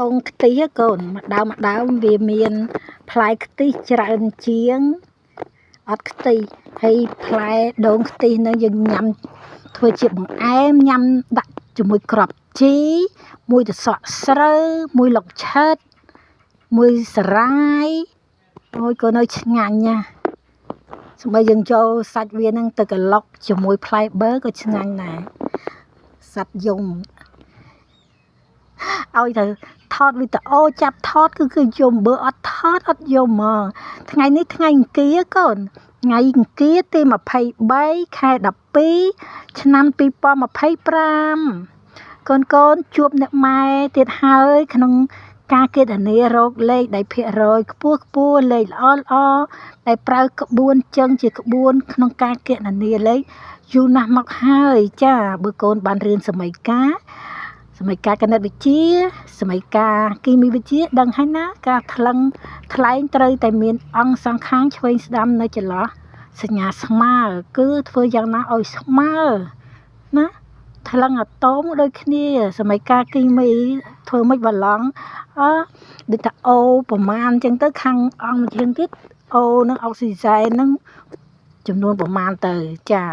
ដូងខ្ទិះកូនម្ដងវាមានផ្លែខ្ទិះច្រើនជាងអត់ខ្ទិះហើយផ្លែដូងខ្ទិះនឹងយើងញ៉ាំធ្វើជាបង្អែមញ៉ាំដាក់ជាមួយគ្រាប់ជីមួយទឹកសក់ស្រូវមួយលុកឆិតមួយសារាយអូយក៏នៅឆ្ងាញ់ណាសម្បីយើងចូលសាច់វានឹងទៅក្លុកជាមួយផ្លែបឺក៏ឆ្ងាញ់ដែរសាច់យំឲ្យទៅថតវីដេអូចាប់ថតគឺយំបើអត់ថតអត់យំហ្មងថ្ងៃនេះថ្ងៃអង្គារកូនថ្ងៃអង្គារទី23ខែ12ឆ្នាំ2025កូនជួបអ្នកម៉ែទៀតហើយក្នុងការគណនារោគលេខដែលភាគរយខ្ពស់លេខល្អដែលប្រើក្បួនចឹងជាក្បួនក្នុងការគណនាលេខយូរណាស់មកហើយចាបើកូនបានរៀនសម័យកាលគណិតវិទ្យាសម័យកាលគីមីវិទ្យាដឹងហើយណាការថ្លឹងថ្លែងត្រូវតែមានអង្គសងខាងឆ្វេងស្ដាំនៅចន្លោះសញ្ញាស្មើគឺធ្វើយ៉ាងណាឲ្យស្មើណាថ្លឹងអាតូមដូចគ្នាសម័យកាលគីមីធ្វើមិនបឡង់ដូចថាអូប្រមាណអញ្ចឹងទៅខាងអង្គមួយជាងទៀតអូនឹងអុកស៊ីសែននឹងចំនួនប្រមាណទៅចា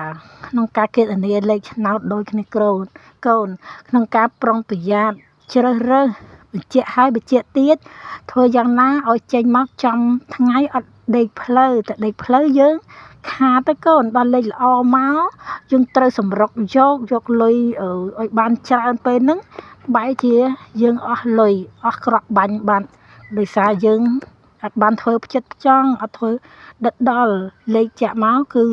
ក្នុងការគណនាលេខឆ្នោតដូចគ្នាកូនក្នុងការប្រុងប្រយ័ត្នជ្រើសរើសបញ្ជាក់ហើយបញ្ជាក់ទៀតធ្វើយ៉ាងណាឲ្យចេញមកចំថ្ងៃអត់ដេកផ្លូវតែដេកផ្លូវយើងខាតទៅកូនបានលេខល្អមកយើងត្រូវសម្រុកយកលុយឲ្យបានច្រើនពេលហ្នឹងបែរជាយើងអស់លុយអស់ក្រក់បាញ់បានដោយសារយើងអត់បានធ្វើផ្ចិតផ្ចង់អត់ធ្វើដិតដល់លេខចាក់មកគឺ